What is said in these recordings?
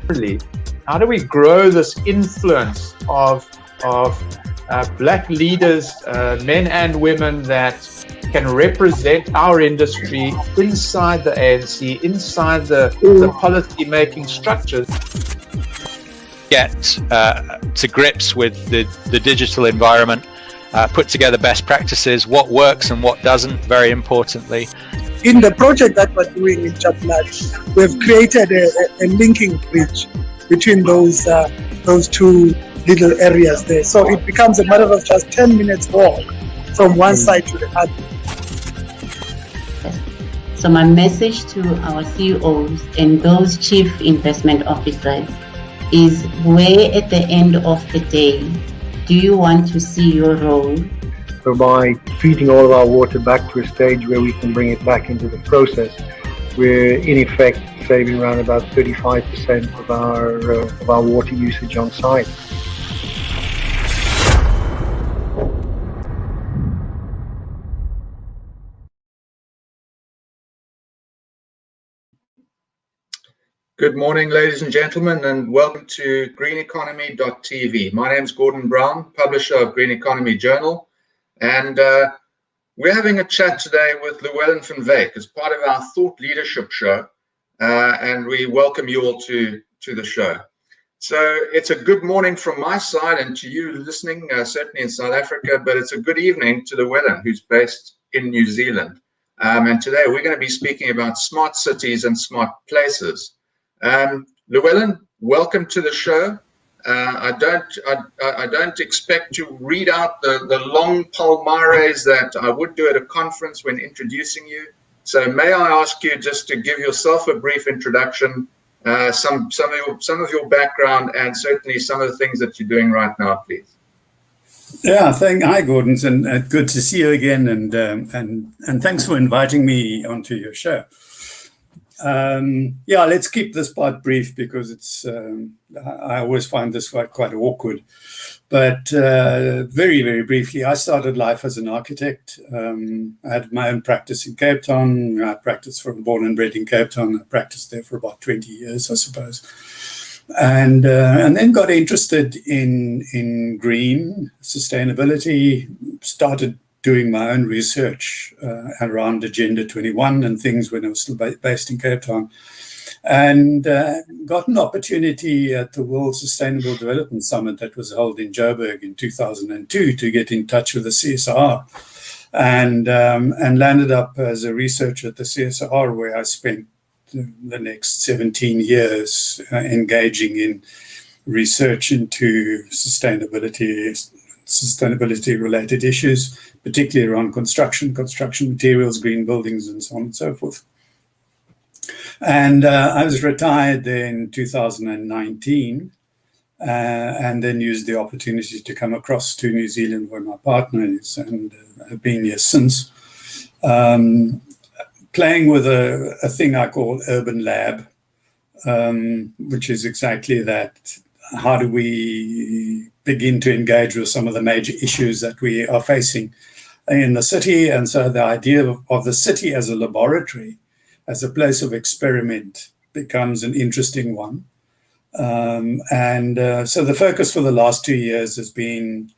how do we grow this influence of black leaders, men and women, that can represent our industry inside the ANC, inside the policy-making structures? Get to grips with the digital environment, put together best practices, what works and what doesn't, very importantly. In the project that we're doing in Centralized, we've created a linking bridge between those two little areas there. So it becomes a matter of just 10 minutes walk from one side to the other. So my message to our CEOs and those chief investment officers is, where at the end of the day do you want to see your role? So by feeding all of our water back to a stage where we can bring it back into the process, we're in effect saving around about 35% of our water usage on site. Good morning, ladies and gentlemen, and welcome to greeneconomy.tv. My name is Gordon Brown, publisher of Green Economy Journal, and we're having a chat today with Llewellyn Van Wyk as part of our thought leadership show, and we welcome you all to the show. So it's a good morning from my side and to you listening, certainly in South Africa, but it's a good evening to Llewellyn, who's based in New Zealand. And today we're going to be speaking about smart cities and smart places. Llewellyn, welcome to the show. I don't expect to read out the long palmares that I would do at a conference when introducing you. So may I ask you just to give yourself a brief introduction, some of your background, and certainly some of the things that you're doing right now, please. Yeah, hi Gordon, and good to see you again, and thanks for inviting me onto your show. Yeah, let's keep this part brief because it's I always find this quite awkward. But very, very briefly, I started life as an architect. I had my own practice in Cape Town. I practiced born and bred in Cape Town. I practiced there for about 20 years, I suppose. And then got interested in green sustainability, started doing my own research around Agenda 21 and things when I was still based in Cape Town, and got an opportunity at the World Sustainable Development Summit that was held in Joburg in 2002 to get in touch with the CSR, and landed up as a researcher at the CSR, where I spent the next 17 years engaging in research into sustainability-related issues, particularly around construction materials, green buildings, and so on and so forth. And I was retired in 2019, and then used the opportunity to come across to New Zealand where my partner is, and have been here since, playing with a thing I call Urban Lab, which is exactly that. How do we begin to engage with some of the major issues that we are facing in the city? And so the idea of the city as a laboratory, as a place of experiment, becomes an interesting one. So the focus for the last 2 years has been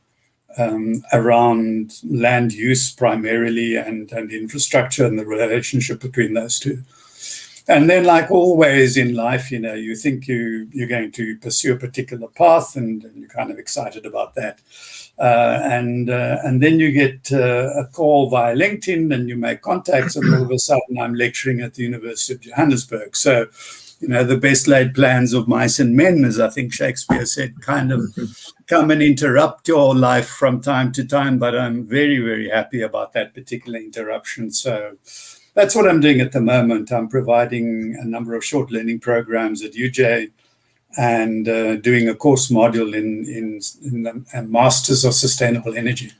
around land use primarily, and infrastructure, and the relationship between those two. And then, like always in life, you think you're going to pursue a particular path, and you're kind of excited about that. And then you get a call via LinkedIn, and you make contacts, and all of a sudden I'm lecturing at the University of Johannesburg. So, the best laid plans of mice and men, as I think Shakespeare said, kind of come and interrupt your life from time to time. But I'm very, very happy about that particular interruption. So that's what I'm doing at the moment. I'm providing a number of short learning programs at UJ, and doing a course module in a Masters of Sustainable Energy.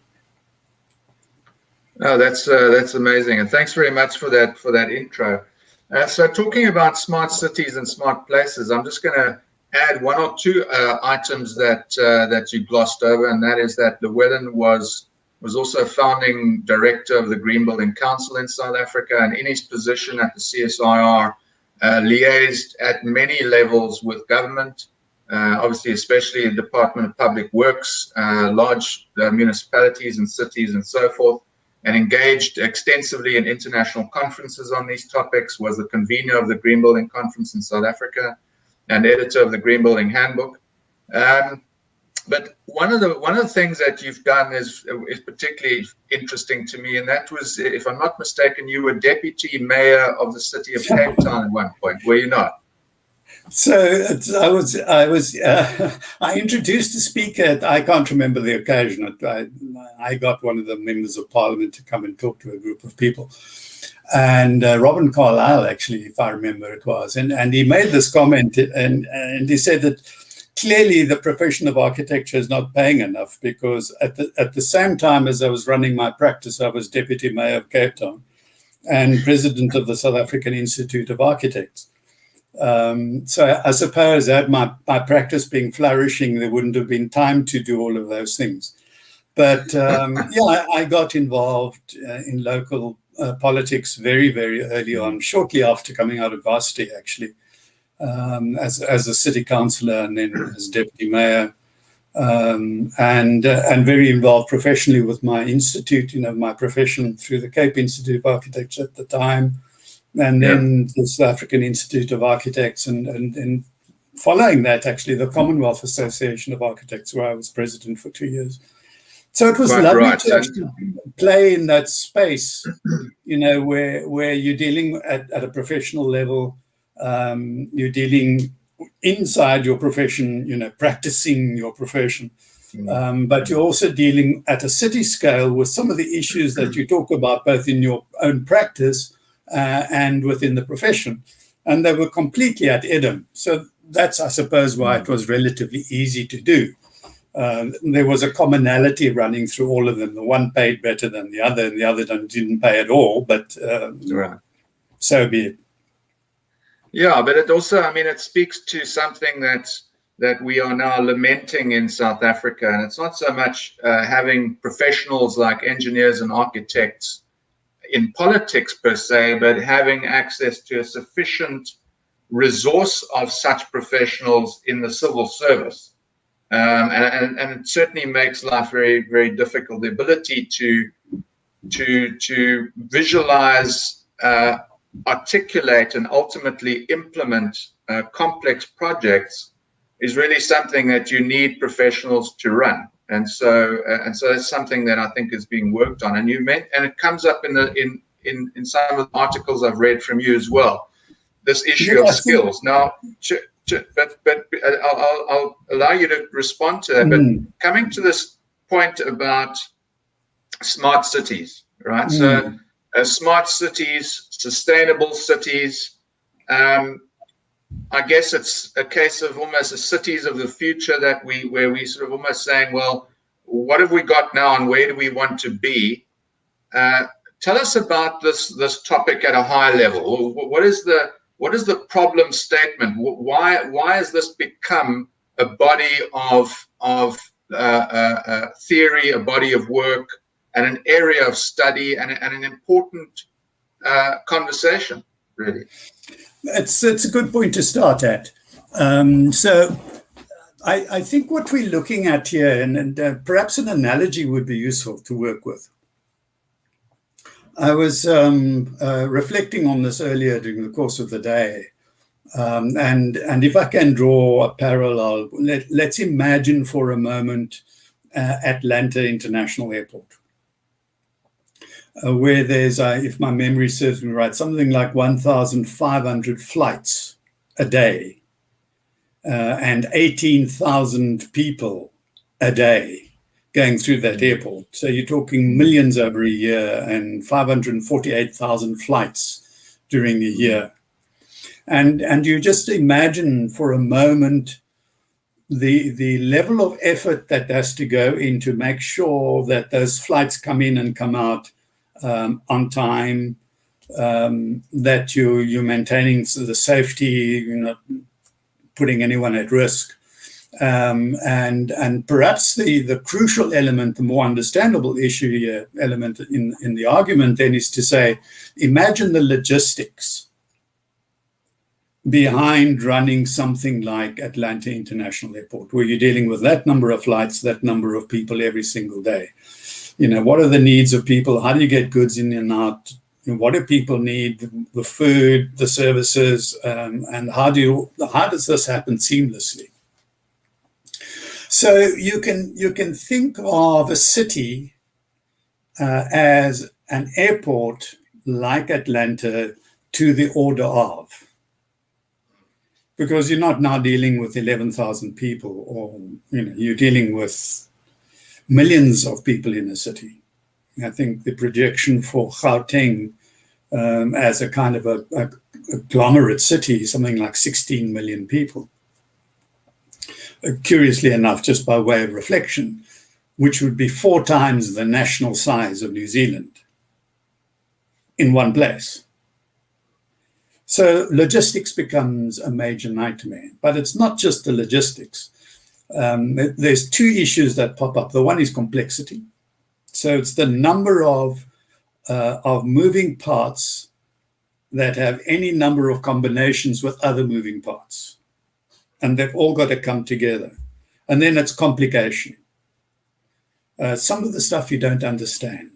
Oh, that's amazing, and thanks very much for that intro. So talking about smart cities and smart places, I'm just going to add one or two items that you glossed over, and that is that Llewellyn was also founding director of the Green Building Council in South Africa, and in his position at the CSIR, liaised at many levels with government, obviously, especially the Department of Public Works, large municipalities and cities and so forth, and engaged extensively in international conferences on these topics, was the convener of the Green Building Conference in South Africa and editor of the Green Building Handbook. But one of the things that you've done is particularly interesting to me, and that was, if I'm not mistaken, you were deputy mayor of the city of Cape Town at one point, were you not? So I introduced a speaker. I can't remember the occasion. I got one of the members of parliament to come and talk to a group of people. And Robin Carlyle, actually, if I remember it was. And he made this comment, and he said that clearly the profession of architecture is not paying enough, because at the same time as I was running my practice, I was deputy mayor of Cape Town and president of the South African Institute of Architects. So I suppose that my practice being flourishing, there wouldn't have been time to do all of those things. But I got involved in local politics very, very early on, shortly after coming out of varsity, actually, as a city councillor and then as deputy mayor, and very involved professionally with my institute, my profession through the Cape Institute of Architecture at the time. And then the South African Institute of Architects, and following that, actually, the Commonwealth Association of Architects, where I was president for 2 years. So it was lovely to actually play in that space, where you're dealing at a professional level, you're dealing inside your profession, practicing your profession. But you're also dealing at a city scale with some of the issues that you talk about, both in your own practice and within the profession, and they were completely at Edam. So that's, I suppose, why it was relatively easy to do. There was a commonality running through all of them. The one paid better than the other, and the other didn't pay at all, but so be it. Yeah, but it also, it speaks to something that we are now lamenting in South Africa, and it's not so much having professionals like engineers and architects in politics per se, but having access to a sufficient resource of such professionals in the civil service. And it certainly makes life very, very difficult. The ability to visualize, articulate, and ultimately implement complex projects is really something that you need professionals to run. And so that's something that I think is being worked on. And it comes up in some of the articles I've read from you as well. This issue of skills. Now, but I'll allow you to respond to that. But coming to this point about smart cities, right? So smart cities, sustainable cities. I guess it's a case of almost the cities of the future where we sort of almost saying, well, what have we got now and where do we want to be? Tell us about this topic at a high level. What is the problem statement? Why has this become a body of theory, a body of work, and an area of study, and an important conversation, really? It's a good point to start at. So I think what we're looking at here, and perhaps an analogy would be useful to work with. I was reflecting on this earlier during the course of the day. And if I can draw a parallel, let's imagine for a moment Atlanta International Airport, where there's, if my memory serves me right, something like 1,500 flights a day and 18,000 people a day going through that airport. So you're talking millions over a year and 548,000 flights during the year. And you just imagine for a moment the level of effort that has to go in to make sure that those flights come in and come out on time, that you're maintaining the safety, you're not putting anyone at risk. And perhaps the crucial element, the more understandable issue here, element in the argument then is to say, imagine the logistics behind running something like Atlanta International Airport, where you're dealing with that number of flights, that number of people every single day. What are the needs of people? How do you get goods in and out? What do people need? The food, the services, and how does this happen seamlessly? So you can think of a city as an airport like Atlanta to the order of, because you're not now dealing with 11,000 people, or you're dealing with millions of people in a city. I think the projection for Gauteng as a kind of a agglomerate city is something like 16 million people. Curiously enough, just by way of reflection, which would be 4 times the national size of New Zealand in one place. So logistics becomes a major nightmare, but it's not just the logistics. There's 2 issues that pop up. The one is complexity. So it's the number of moving parts that have any number of combinations with other moving parts. And they've all got to come together. And then it's complication. Some of the stuff you don't understand.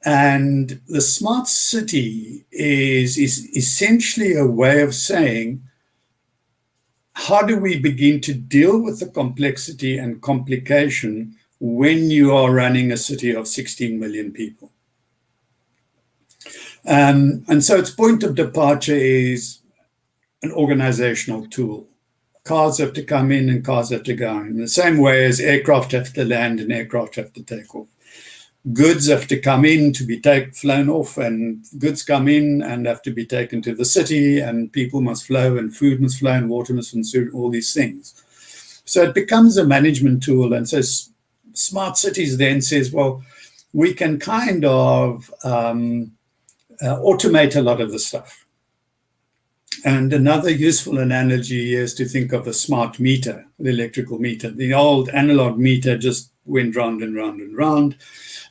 And the smart city is essentially a way of saying, how do we begin to deal with the complexity and complication when you are running a city of 16 million people? And so its point of departure is an organizational tool. Cars have to come in and cars have to go in the same way as aircraft have to land and aircraft have to take off. Goods have to come in to be flown off, and goods come in and have to be taken to the city, and people must flow, and food must flow, and water must ensue, all these things. So it becomes a management tool. And so smart cities then says, well, we can kind of automate a lot of the stuff. And another useful analogy is to think of a smart meter, the electrical meter. The old analog meter just went round and round and round,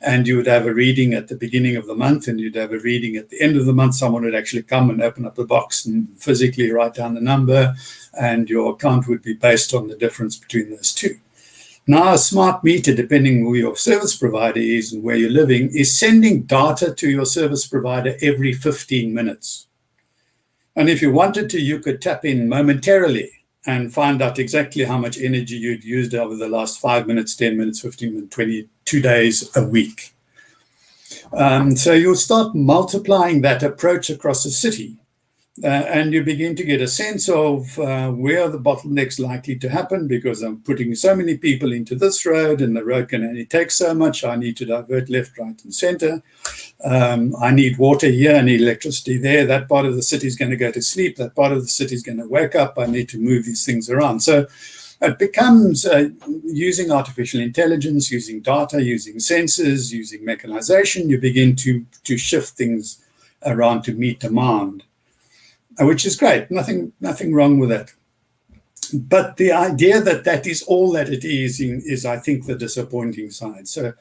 and you would have a reading at the beginning of the month, and you'd have a reading at the end of the month. Someone would actually come and open up the box and physically write down the number, and your account would be based on the difference between those two. Now, a smart meter, depending who your service provider is and where you're living, is sending data to your service provider every 15 minutes. And if you wanted to, you could tap in momentarily and find out exactly how much energy you'd used over the last 5 minutes, 10 minutes, 15 minutes, 22 days a week. So you'll start multiplying that approach across a city, and you begin to get a sense of where are the bottlenecks likely to happen, because I'm putting so many people into this road and the road can only take so much. I need to divert left, right, and center. I need water here, I need electricity there. That part of the city is going to go to sleep. That part of the city is going to wake up. I need to move these things around. So it becomes using artificial intelligence, using data, using sensors, using mechanization. You begin to shift things around to meet demand, which is great. Nothing wrong with that. But the idea that that is all that it is, I think, the disappointing side. So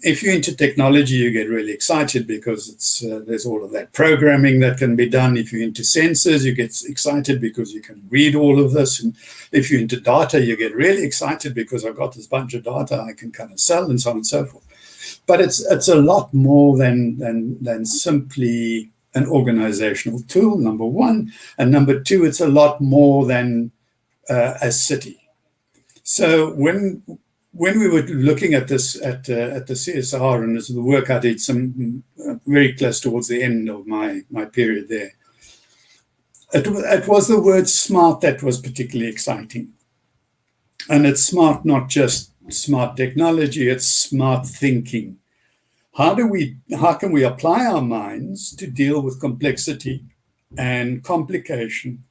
if you're into technology, you get really excited because there's all of that programming that can be done. If you're into sensors, you get excited because you can read all of this. And if you're into data, you get really excited because I've got this bunch of data I can kind of sell, and so on and so forth. But it's a lot more than simply an organizational tool, number one. And number two, it's a lot more than a city. So when we were looking at this at the CSR, and this is the work I did some very close towards the end of my period there, it was the word smart that was particularly exciting. And it's smart, not just smart technology, it's smart thinking. How can we apply our minds to deal with complexity and complication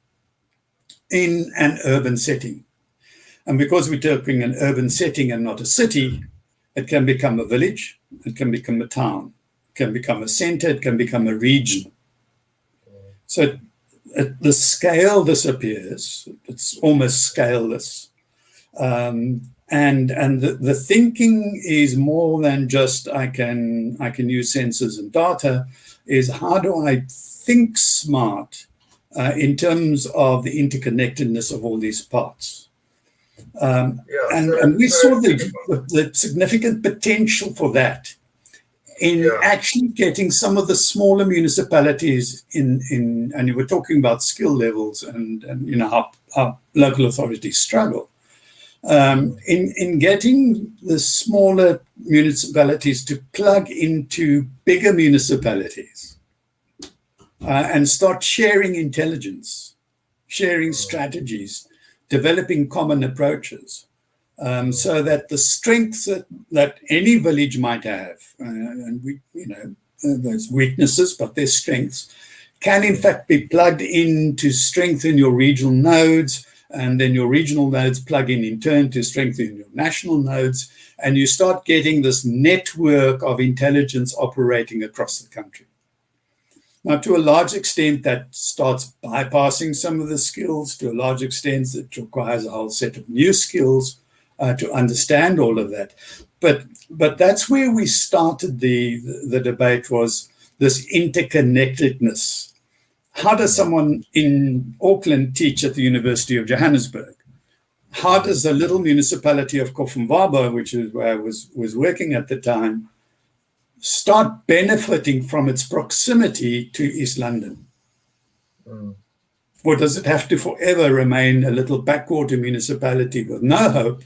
in an urban setting? And because we're talking an urban setting and not a city, it can become a village, it can become a town, it can become a center, it can become a region. So the scale disappears, it's almost scaleless. And the thinking is more than just I can use sensors and data, is how do I think smart in terms of the interconnectedness of all these parts. And we saw the significant potential for that in actually getting some of the smaller municipalities in and you were talking about skill levels and you know how local authorities struggle. In getting the smaller municipalities to plug into bigger municipalities and start sharing intelligence, sharing strategies, developing common approaches, so that the strengths that any village might have, and we, you know, there's weaknesses, but there's strengths, can in fact be plugged in to strengthen your regional nodes, and then your regional nodes plug in turn to strengthen your national nodes, and you start getting this network of intelligence operating across the country. Now, to a large extent, that starts bypassing some of the skills. To a large extent, it requires a whole set of new skills to understand all of that. But that's where we started the debate, was this interconnectedness. How does someone in Auckland teach at the University of Johannesburg? How does the little municipality of Koffenwaba, which is where I was working at the time, start benefiting from its proximity to East London? Or does it have to forever remain a little backwater municipality with no hope?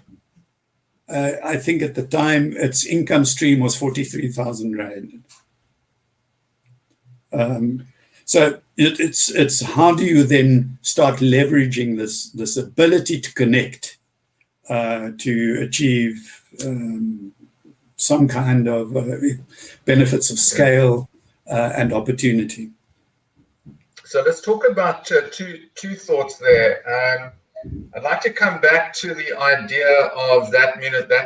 I think at the time its income stream was 43,000 Rand. So it's how do you then start leveraging this ability to connect to achieve some kind of benefits of scale and opportunity. So let's talk about two thoughts there. I'd like to come back to the idea of that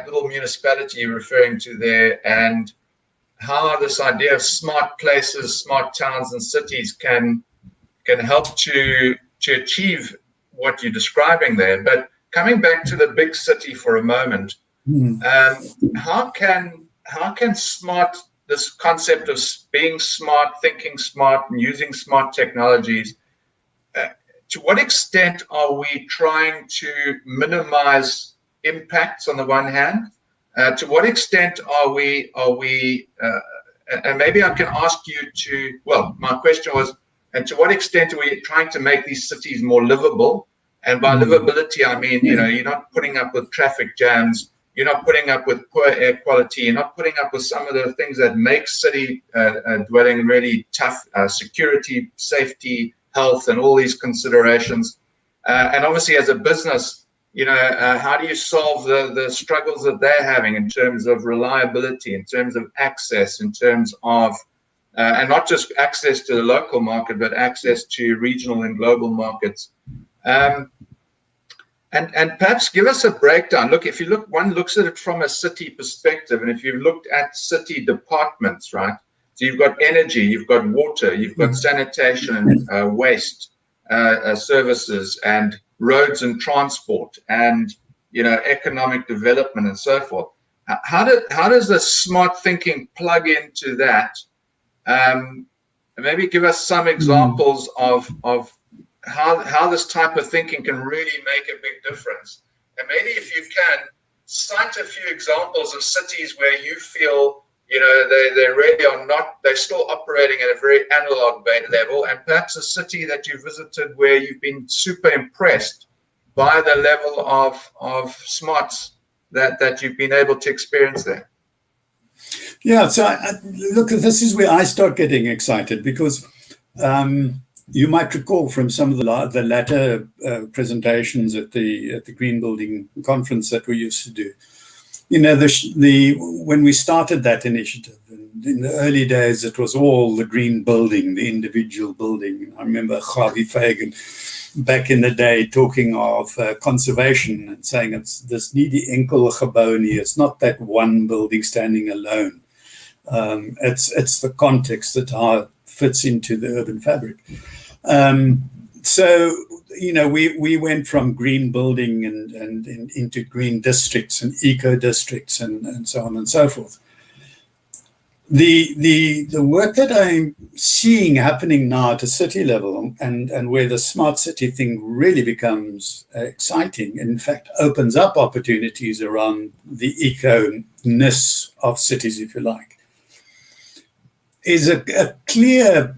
little municipality you're referring to there, and how this idea of smart places, smart towns and cities can help to achieve what you're describing there. But coming back to the big city for a moment, how can this concept of being smart, thinking smart, and using smart technologies, to what extent are we trying to minimize impacts on the one hand? To what extent are we and maybe I can ask you to, well, my question was, and to what extent are we trying to make these cities more livable? And by livability, I mean, you know, you're not putting up with traffic jams, you're not putting up with poor air quality, you're not putting up with some of the things that make city dwelling really tough, security, safety, health, and all these considerations. And obviously as a business, you know, how do you solve the struggles that they're having in terms of reliability, in terms of access, in terms of, and not just access to the local market, but access to regional and global markets. And perhaps give us a breakdown. Look, if you look, one looks at it from a city perspective, and if you've looked at city departments, right? So you've got energy, you've got water, you've got sanitation, waste services, and roads and transport, and, you know, economic development and so forth. How does the smart thinking plug into that? Maybe give us some examples of how this type of thinking can really make a big difference. And maybe if you can, cite a few examples of cities where you feel, you know, they really are not, they're still operating at a very analog level, and perhaps a city that you visited where you've been super impressed by the level of smarts that you've been able to experience there. Yeah, so look, this is where I start getting excited, because you might recall from some of the latter presentations at the Green Building conference that we used to do. You know, when we started that initiative, and in the early days, it was all the green building, the individual building. I remember Javi Fagan back in the day talking of conservation and saying it's this needy enkel gebou nie. It's not that one building standing alone. It's the context that how it fits into the urban fabric. So, you know, we went from green building and into green districts and eco districts and so on and so forth. The work that I'm seeing happening now at a city level, and where the smart city thing really becomes exciting, in fact, opens up opportunities around the eco-ness of cities, if you like, is a clear,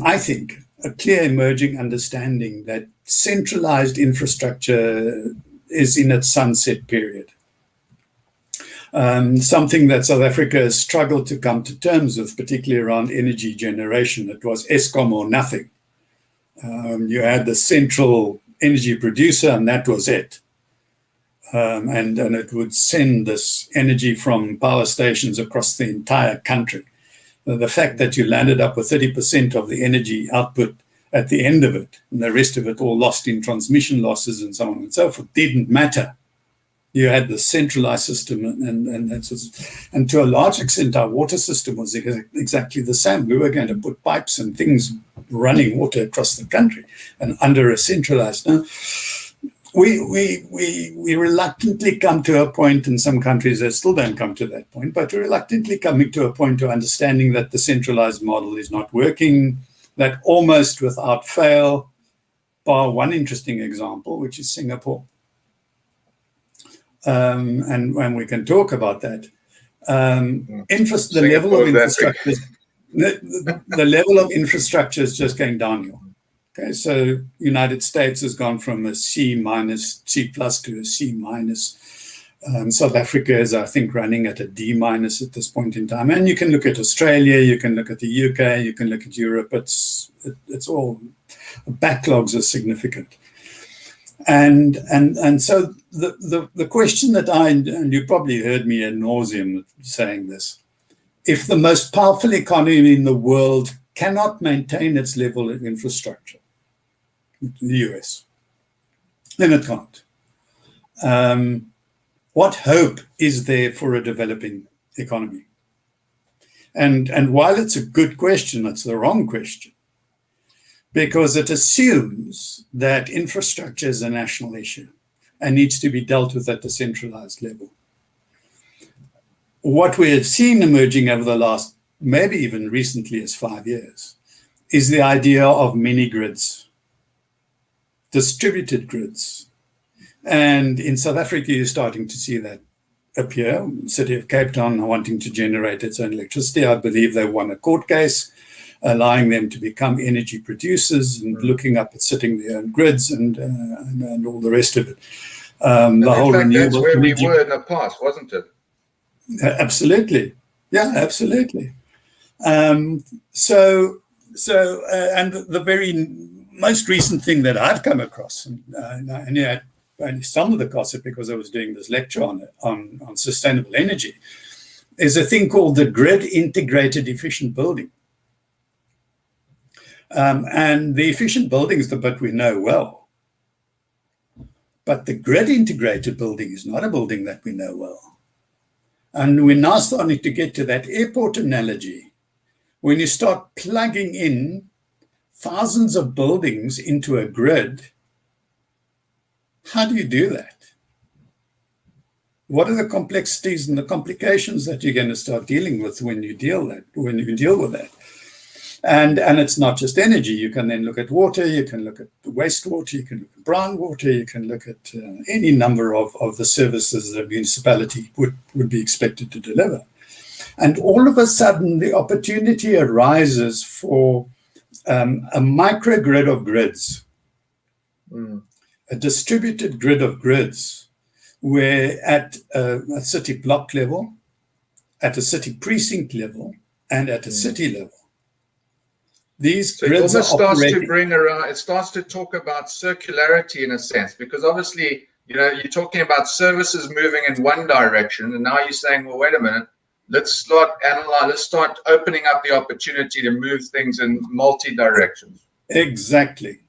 I think, a clear emerging understanding that centralized infrastructure is in its sunset period. Something that South Africa has struggled to come to terms with, particularly around energy generation. It was Eskom or nothing. You had the central energy producer, and that was it. And it would send this energy from power stations across the entire country. The fact that you landed up with 30% of the energy output at the end of it, and the rest of it all lost in transmission losses and so on and so forth, didn't matter. You had the centralized system, and to a large extent, our water system was exactly the same. We were going to put pipes and things running water across the country, and under a centralized. Now, we reluctantly come to a point in some countries that still don't come to that point, but we're reluctantly coming to a point to understanding that the centralized model is not working, that almost without fail, bar one interesting example, which is Singapore. And when we can talk about that, the level of infrastructure is just going downhill. Okay, so United States has gone from a C+ to a C-. South Africa is, I think, running at a D- at this point in time. And you can look at Australia, you can look at the UK, you can look at Europe. It's all, backlogs are significant. And so the question that and you probably heard me ad nauseum saying this, if the most powerful economy in the world cannot maintain its level of infrastructure, the US, then it can't. What hope is there for a developing economy? And while it's a good question, it's the wrong question, because it assumes that infrastructure is a national issue and needs to be dealt with at the centralized level. What we have seen emerging over the last, maybe even recently as 5 years, is the idea of mini grids, distributed grids. And in South Africa, you're starting to see that appear. The city of Cape Town wanting to generate its own electricity. I believe they won a court case allowing them to become energy producers and looking up at sitting their own grids and all the rest of it. The whole renewable that's where energy. we were in the past, wasn't it? Absolutely. Yeah, absolutely. And the very most recent thing that I've come across, and yeah, only some of the gossip because I was doing this lecture on sustainable energy, is a thing called the grid integrated efficient building. And the efficient building is the bit we know well. But the grid integrated building is not a building that we know well. And we're now starting to get to that airport analogy. When you start plugging in thousands of buildings into a grid, how do you do that? What are the complexities and the complications that you're going to start dealing with when you deal with that? And it's not just energy. You can then look at water, you can look at wastewater, you can look at brown water, you can look at any number of the services that a municipality would be expected to deliver. And all of a sudden, the opportunity arises for a microgrid of grids, a distributed grid of grids, where at a city block level, at a city precinct level, and at a city level, these grids it are it starts to talk about circularity in a sense, because obviously, you're talking about services moving in one direction, and now you're saying, well, wait a minute, let's start opening up the opportunity to move things in multi-directions. Exactly.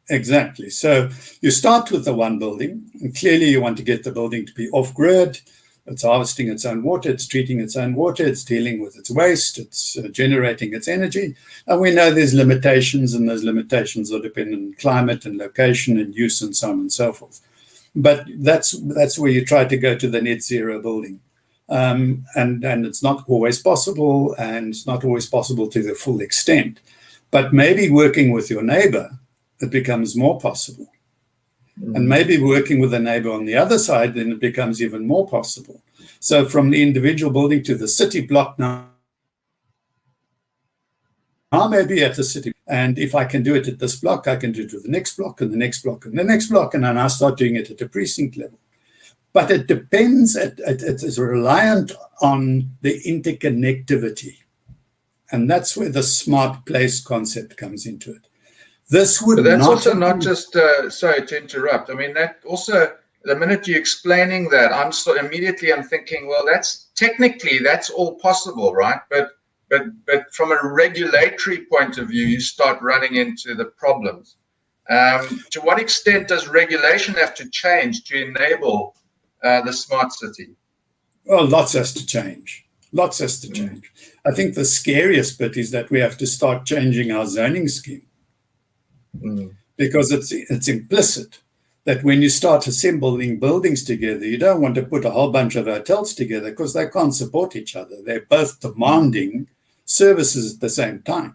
So you start with the one building, and clearly you want to get the building to be off-grid. It's harvesting its own water, it's treating its own water, it's dealing with its waste, it's generating its energy. And we know there's limitations, and those limitations are dependent on climate and location and use and so on and so forth. But that's where you try to go to the net zero building. And it's not always possible, and it's not always possible to the full extent. But maybe working with your neighbor, it becomes more possible. And maybe working with a neighbor on the other side, then it becomes even more possible. So from the individual building to the city block now maybe at the city. And if I can do it at this block, I can do it to the next block and the next block and the next block. And then I start doing it at the precinct level. But it depends, it is reliant on the interconnectivity. And that's where the smart place concept comes into it. This would but that's not also not just, sorry to interrupt. I mean, that also, the minute you're explaining that, I'm thinking, well, that's all possible, right? But from a regulatory point of view, you start running into the problems. To what extent does regulation have to change to enable the smart city? Well, lots has to change. Lots has to change. I think the scariest bit is that we have to start changing our zoning scheme. Because it's implicit that when you start assembling buildings together, you don't want to put a whole bunch of hotels together because they can't support each other. They're both demanding services at the same time.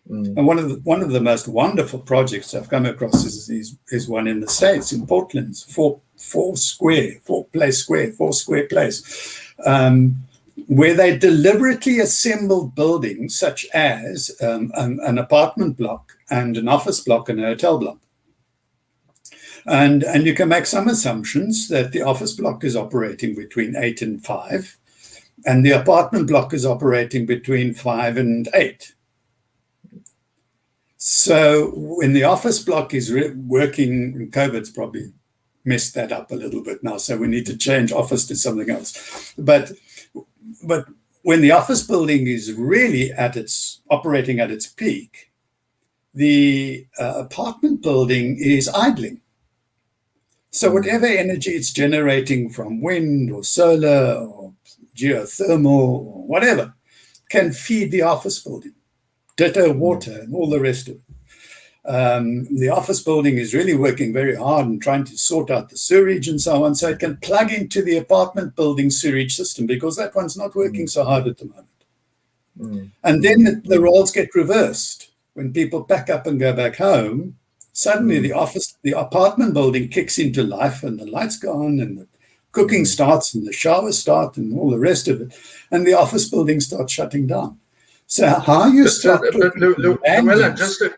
And one of the most wonderful projects I've come across is one in the States, in Portland, four square place, where they deliberately assembled buildings such as an apartment block and an office block and a hotel block. And you can make some assumptions that the office block is operating between 8 and 5, and the apartment block is operating between 5 and 8. So when the office block is working, COVID's probably messed that up a little bit now, so we need to change office to something else. But when the office building is really operating at its peak, the apartment building is idling. So whatever energy it's generating from wind or solar or geothermal or whatever can feed the office building. Ditto water and all the rest of it. The office building is really working very hard and trying to sort out the sewage and so on, so it can plug into the apartment building sewage system because that one's not working so hard at the moment. And then the roles get reversed. When people pack up and go back home, suddenly the apartment building kicks into life and the lights go on and the cooking starts and the showers start and all the rest of it, and the office building starts shutting down. So how you start... Llewellyn, just a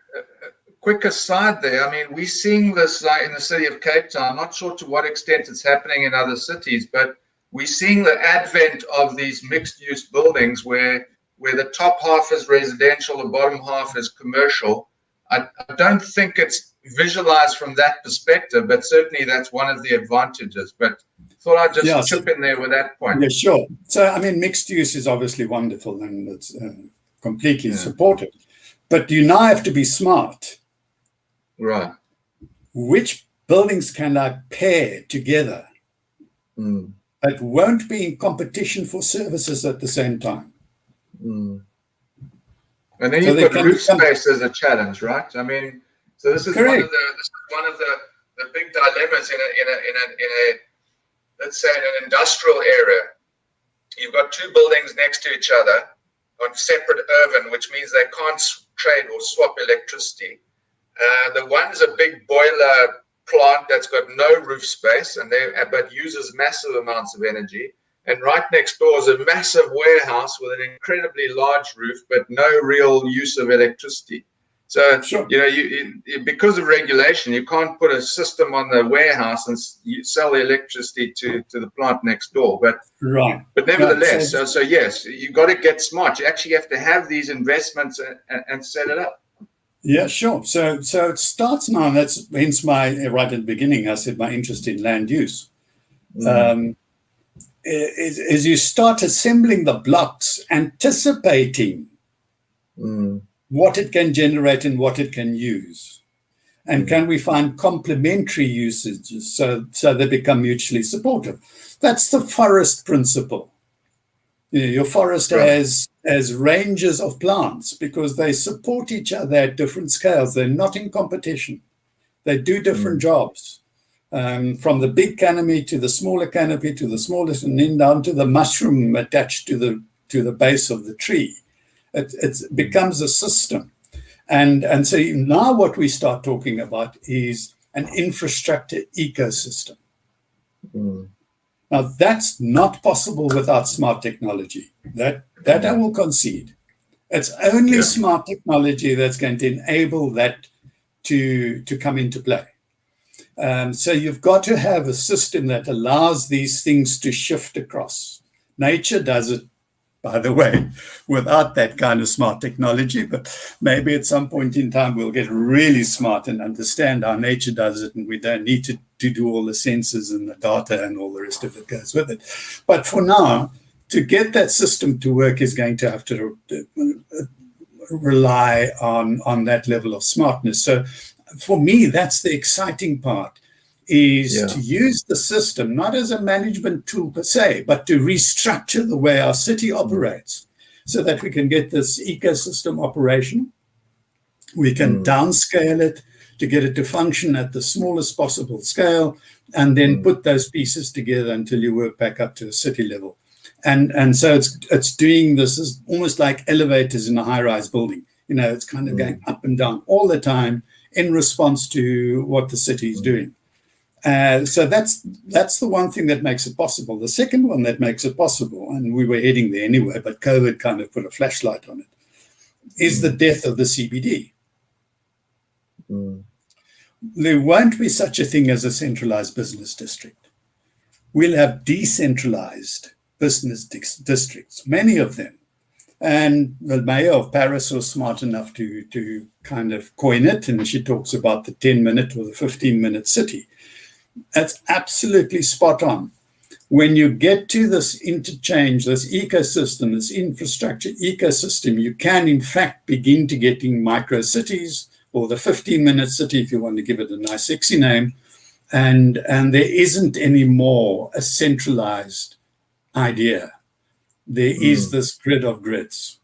quick aside there. I mean, we're seeing this in the city of Cape Town. I'm not sure to what extent it's happening in other cities, but we're seeing the advent of these mixed-use buildings where the top half is residential, the bottom half is commercial. I don't think it's visualized from that perspective, but certainly that's one of the advantages. But thought I'd just chip in there with that point. Yeah, sure. So, I mean, mixed use is obviously wonderful and it's completely supported. But you now have to be smart. Right. Which buildings can I pair together that won't be in competition for services at the same time? And then you've got roof space as a challenge, right? I mean, so this is one of the big dilemmas in a let's say in an industrial area. You've got two buildings next to each other on separate urban, which means they can't trade or swap electricity. The one's a big boiler plant that's got no roof space but uses massive amounts of energy. And right next door is a massive warehouse with an incredibly large roof, but no real use of electricity. So, because of regulation, you can't put a system on the warehouse and you sell the electricity to the plant next door. But nevertheless, so yes, you've got to get smart. You actually have to have these investments and set it up. Yeah, sure. So it starts now, and that's hence my, right at the beginning, I said my interest in land use. Is you start assembling the blocks, anticipating what it can generate and what it can use. And can we find complementary usages so they become mutually supportive? That's the forest principle. Your forest has ranges of plants because they support each other at different scales. They're not in competition. They do different jobs. from the big canopy to the smaller canopy to the smallest, and then down to the mushroom attached to the base of the tree. It becomes a system. And so now what we start talking about is an infrastructure ecosystem. Now, that's not possible without smart technology. That I will concede. It's only smart technology that's going to enable that to come into play. So you've got to have a system that allows these things to shift across. Nature does it, by the way, without that kind of smart technology, but maybe at some point in time we'll get really smart and understand how nature does it, and we don't need to do all the sensors and the data and all the rest of it goes with it. But for now, to get that system to work is going to have to rely on that level of smartness. So for me, that's the exciting part, is to use the system not as a management tool per se, but to restructure the way our city operates so that we can get this ecosystem operation. We can downscale it to get it to function at the smallest possible scale, and then put those pieces together until you work back up to a city level. And so it's doing this is almost like elevators in a high-rise building. You know, it's kind of going up and down all the time in response to what the city is doing. So that's the one thing that makes it possible. The second one that makes it possible, and we were heading there anyway, but COVID kind of put a flashlight on it, is the death of the CBD. There won't be such a thing as a centralized business district. We'll have decentralized business districts, many of them. And the mayor of Paris was smart enough to kind of coin it, and she talks about the 10-minute or the 15-minute city. That's absolutely spot on. When you get to this interchange, this ecosystem, this infrastructure ecosystem, you can in fact begin to get in micro cities, or the 15-minute city, if you want to give it a nice sexy name, and there isn't anymore a centralized idea. There is this grid of grids.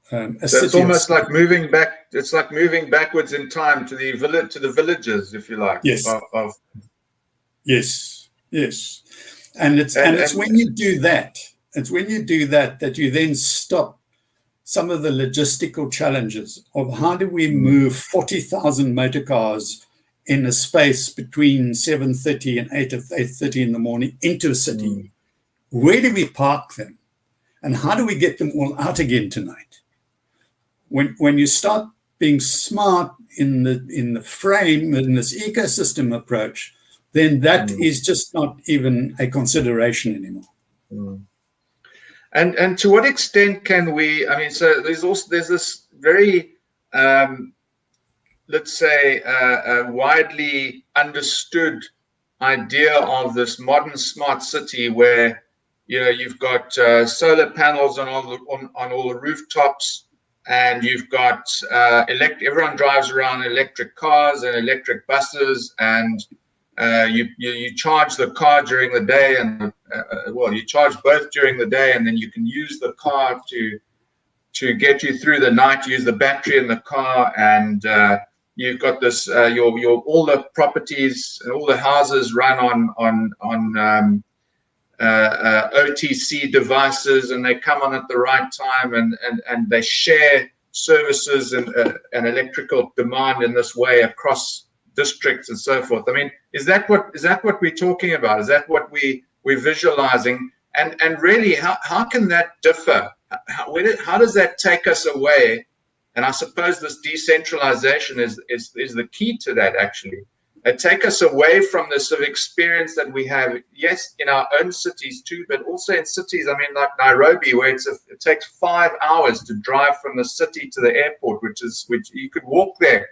So it's almost like moving back. It's like moving backwards in time to the village, to the villages, if you like. Yes. Yes. And it's when you do that. It's when you do that that you then stop some of the logistical challenges of how do we move 40,000 motor cars in a space between 7:30 and 8:30 in the morning into a city. Where do we park them? And how do we get them all out again tonight? When you start being smart in the frame, in this ecosystem approach, then that is just not even a consideration anymore. And to what extent can we? I mean, so there's this very let's say widely understood idea of this modern smart city where, you know, you've got solar panels on all the rooftops, and you've got everyone drives around electric cars and electric buses, and you charge the car during the day, and you charge both during the day, and then you can use the car to get you through the night. Use the battery in the car, and you've got this your all the properties, all the houses run on OTC devices, and they come on at the right time, and they share services and electrical demand in this way across districts and so forth. I mean, is that what we're talking about? Is that what we're visualizing? And really, how can that differ? How does that take us away? And I suppose this decentralization is the key to that, actually. Take us away from the sort of experience that we have, yes, in our own cities too, but also in cities, I mean, like Nairobi, where it takes 5 hours to drive from the city to the airport, which you could walk there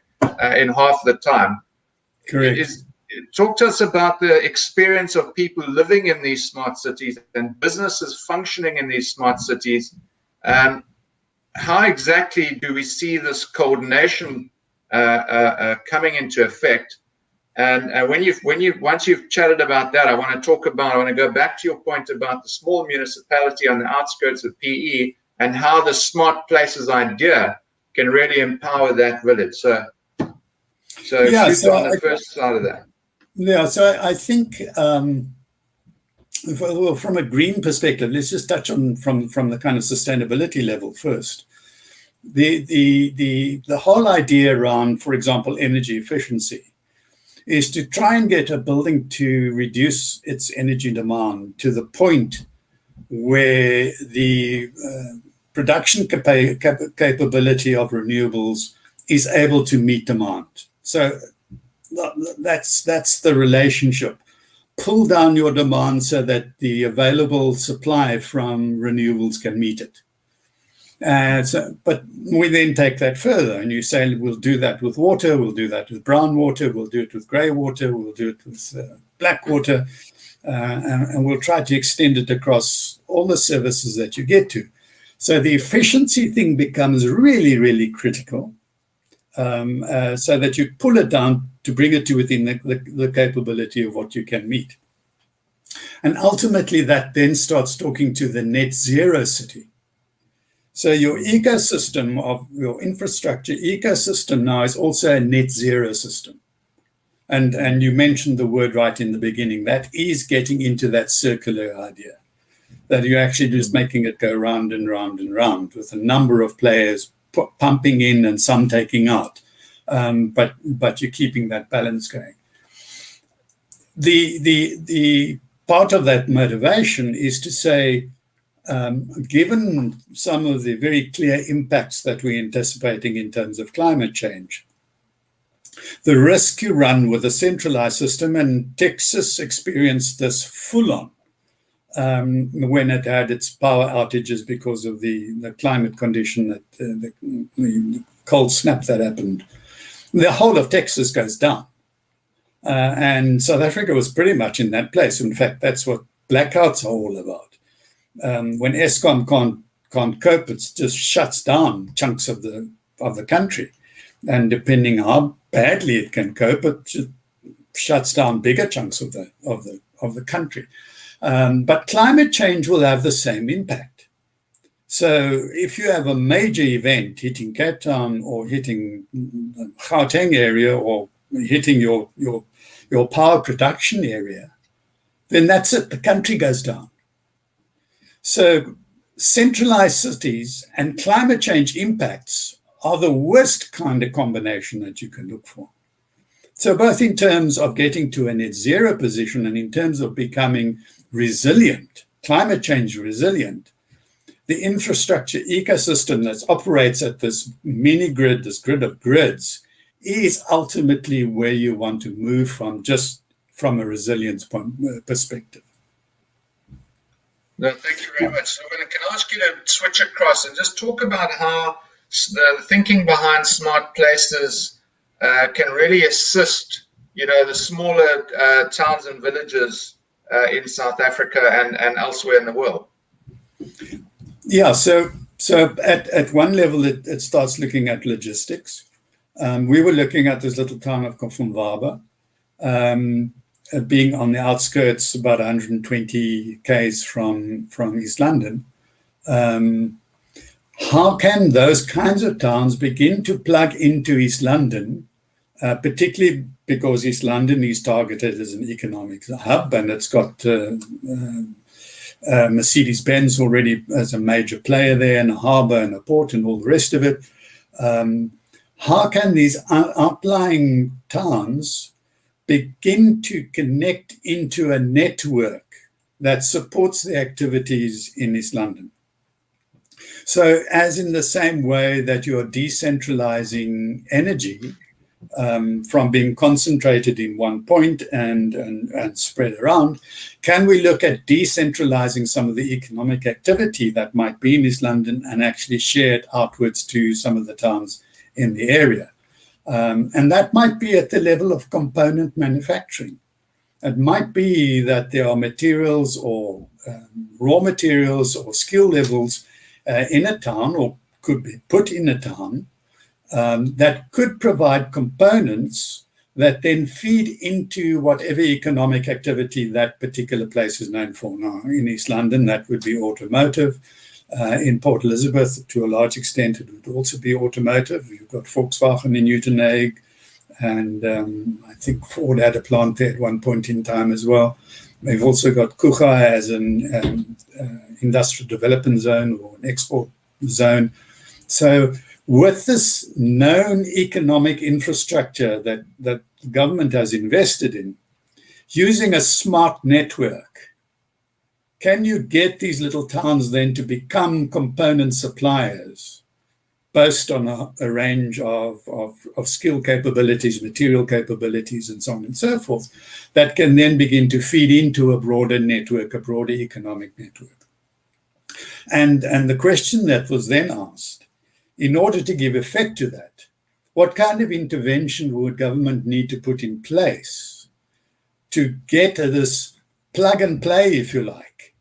in half the time. Correct. Talk to us about the experience of people living in these smart cities and businesses functioning in these smart cities. How exactly do we see this coordination coming into effect? And once you've chatted about that, I want to go back to your point about the small municipality on the outskirts of PE and how the smart places idea can really empower that village. So on the first side of that. Yeah, so I think from a green perspective, let's just touch on from the kind of sustainability level first. The whole idea around, for example, energy efficiency is to try and get a building to reduce its energy demand to the point where the production capability of renewables is able to meet demand. So that's the relationship. Pull down your demand so that the available supply from renewables can meet it. But we then take that further and you say, we'll do that with water, we'll do that with brown water, we'll do it with grey water, we'll do it with black water, and we'll try to extend it across all the services that you get to. So the efficiency thing becomes really, really critical, so that you pull it down to bring it to within the capability of what you can meet. And ultimately that then starts talking to the net zero city. So your ecosystem of your infrastructure ecosystem now is also a net zero system. And you mentioned the word right in the beginning. That is getting into that circular idea, that you're actually just making it go round and round and round with a number of players pumping in and some taking out. But you're keeping that balance going. The part of that motivation is to say, given some of the very clear impacts that we're anticipating in terms of climate change, the risk you run with a centralized system, and Texas experienced this full on when it had its power outages because of the climate condition, that the cold snap that happened. The whole of Texas goes down. And South Africa was pretty much in that place. In fact, that's what blackouts are all about. When Eskom can't cope, it just shuts down chunks of the country. And depending how badly it can cope, it just shuts down bigger chunks of the country. But climate change will have the same impact. So if you have a major event hitting Cape Town or hitting the Gauteng area or hitting your power production area, then that's it, the country goes down. So centralized cities and climate change impacts are the worst kind of combination that you can look for. So both in terms of getting to a net zero position and in terms of becoming resilient, climate change resilient, the infrastructure ecosystem that operates at this mini grid, this grid of grids, is ultimately where you want to move from, just from a resilience perspective. No, thank you very much. So can I ask you to switch across and just talk about how the thinking behind smart places can really assist, the smaller towns and villages in South Africa and elsewhere in the world? Yeah, so at one level, it starts looking at logistics. We were looking at this little town of Kofumvaba, being on the outskirts, about 120 k's from East London. How can those kinds of towns begin to plug into East London, particularly because East London is targeted as an economic hub, and it's got Mercedes-Benz already as a major player there, and a harbour and a port and all the rest of it. How can these outlying towns begin to connect into a network that supports the activities in East London? So as in the same way that you're decentralizing energy from being concentrated in one point and spread around, can we look at decentralizing some of the economic activity that might be in East London and actually share it outwards to some of the towns in the area? And that might be at the level of component manufacturing. It might be that there are materials or raw materials or skill levels in a town, or could be put in a town, that could provide components that then feed into whatever economic activity that particular place is known for. Now, in East London, that would be automotive. In Port Elizabeth, to a large extent, it would also be automotive. You've got Volkswagen in Uitenhage, And I think Ford had a plant there at one point in time as well. They've also got Kucha as an industrial development zone or an export zone. So with this known economic infrastructure that the government has invested in, using a smart network, can you get these little towns then to become component suppliers based on a range of skill capabilities, material capabilities, and so on and so forth, that can then begin to feed into a broader network, a broader economic network? And the question that was then asked, in order to give effect to that, what kind of intervention would government need to put in place to get this plug and play, if you like,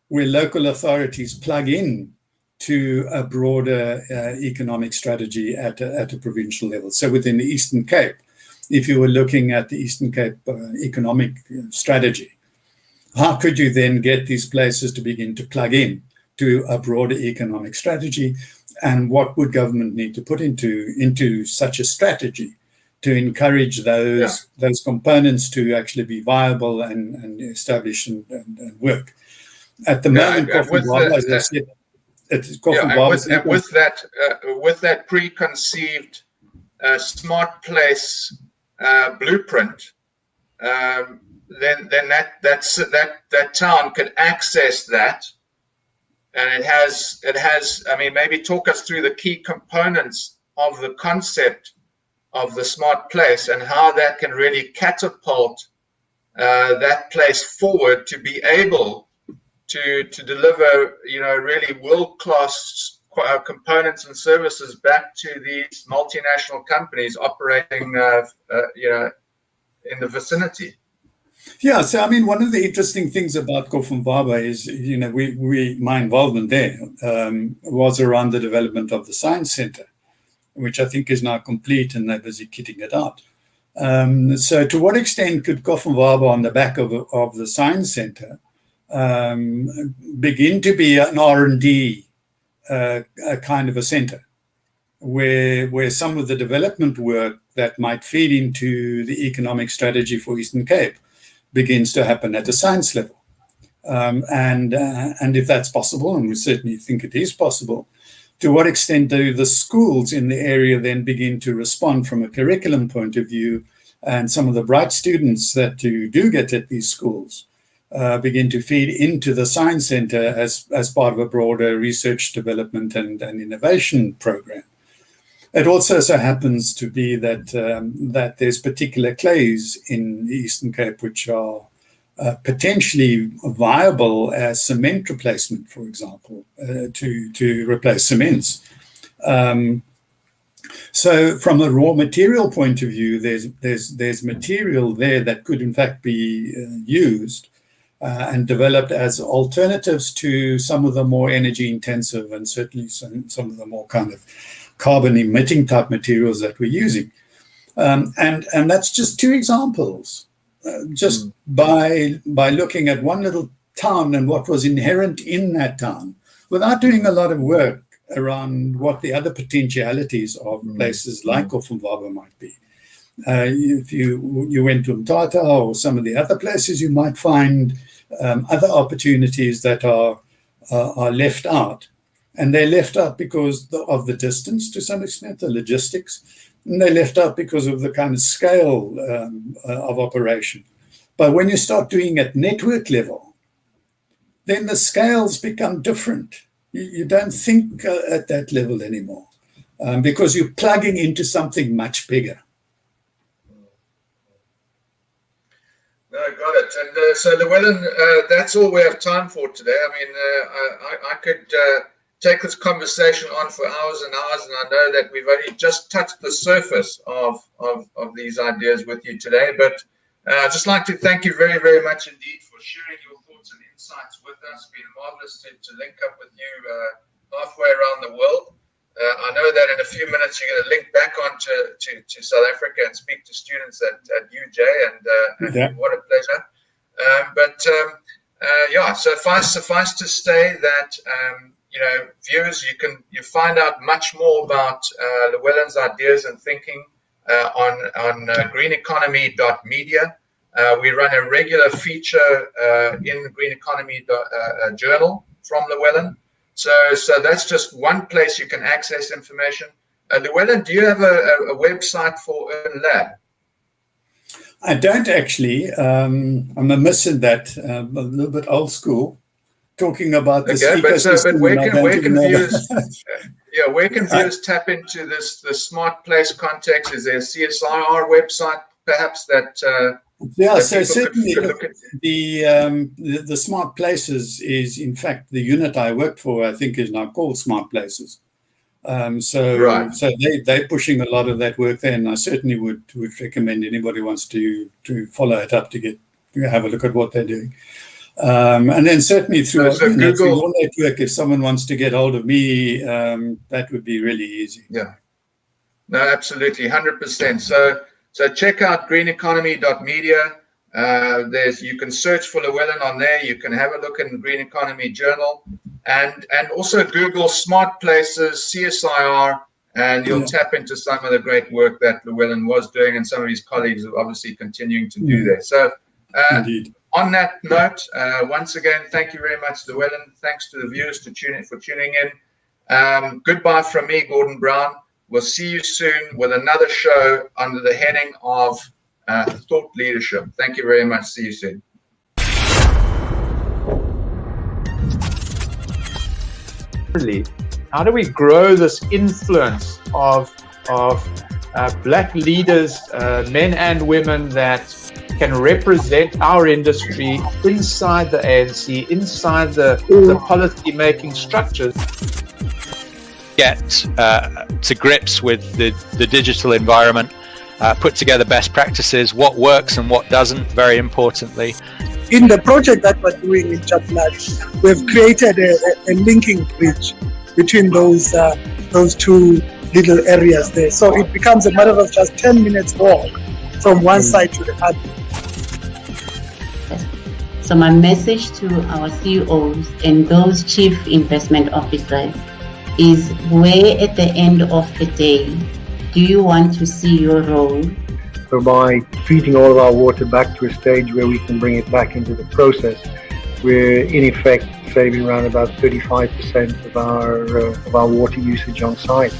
where local authorities plug in to a broader economic strategy at a provincial level? So within the Eastern Cape, if you were looking at the Eastern Cape economic strategy, how could you then get these places to begin to plug in to a broader economic strategy? And what would government need to put into such a strategy to encourage those components to actually be viable and establish and work? At the moment, as I said, with that preconceived smart place blueprint, then that town could access that, and it has. I mean, maybe talk us through the key components of the concept of the smart place and how that can really catapult that place forward to be able to deliver, really world-class components and services back to these multinational companies operating, in the vicinity. Yeah, so I mean, one of the interesting things about Kofunvaba is, my involvement there was around the development of the Science Centre, which I think is now complete and they're busy kitting it out. So to what extent could Kofunvaba, on the back of the Science Centre, begin to be an R&D kind of a centre, where some of the development work that might feed into the economic strategy for Eastern Cape begins to happen at a science level? And if that's possible, and we certainly think it is possible, to what extent do the schools in the area then begin to respond from a curriculum point of view, and some of the bright students that you do get at these schools begin to feed into the Science Centre as part of a broader research, development and innovation program? It also so happens to be that there's particular clays in the Eastern Cape which are potentially viable as cement replacement, for example, to replace cements. So from a raw material point of view, there's material there that could in fact be used and developed as alternatives to some of the more energy intensive and certainly some of the more kind of carbon emitting type materials that we're using. And that's just two examples. Just by looking at one little town and what was inherent in that town, without doing a lot of work around what the other potentialities of places like Kofunvaba might be. If you went to Mthatha or some of the other places, you might find other opportunities that are left out. And they're left out because of the distance, to some extent, the logistics. And they're left out because of the kind of scale of operation. But when you start doing at network level, then the scales become different. You don't think at that level anymore because you're plugging into something much bigger. No, got it. And so, Llewellyn, that's all we have time for today. I mean, I could take this conversation on for hours and hours, and I know that we've only just touched the surface of these ideas with you today. But I'd just like to thank you very, very much indeed for sharing your thoughts and insights with us. It's been marvelous to link up with you halfway around the world. I know that in a few minutes you're going to link back on to South Africa and speak to students at UJ, and what a pleasure. Suffice to say that viewers, you find out much more about Llewellyn's ideas and thinking on greeneconomy.media. We run a regular feature in the Green Economy journal from Llewellyn. So that's just one place you can access information. Llewellyn, do you have a website for Earn Lab? I don't actually. I'm amiss in that. I'm a little bit old school, talking about this ecosystem. But where can viewers tap into the smart place context? Is there a CSIR website perhaps that? So certainly the smart places is in fact the unit I work for. I think is now called Smart Places. So they're pushing a lot of that work there, and I certainly would recommend anybody wants to follow it up to have a look at what they're doing. And then certainly through your network, if someone wants to get hold of me, that would be really easy. Yeah, no, absolutely, 100%. So check out greeneconomy.media. You can search for Llewellyn on there. You can have a look in the Green Economy Journal, and also Google Smart Places CSIR, and you'll tap into some of the great work that Llewellyn was doing, and some of his colleagues are obviously continuing to do there. So on that note, once again, thank you very much, Llewellyn. Thanks to the viewers for tuning in. Goodbye from me, Gordon Brown. We'll see you soon with another show under the heading of Thought Leadership. Thank you very much. See you soon. How do we grow this influence of black leaders, men and women, that can represent our industry inside the ANC, inside the policy-making structures? Get to grips with the digital environment, put together best practices, what works and what doesn't, very importantly. In the project that we're doing in Centralized, we've created a linking bridge between those two little areas there. So it becomes a matter of just 10 minutes walk from one side to the other. So my message to our CEOs and those chief investment officers is, where at the end of the day do you want to see your role? So by feeding all of our water back to a stage where we can bring it back into the process, we're in effect saving around about 35% of our water usage on site.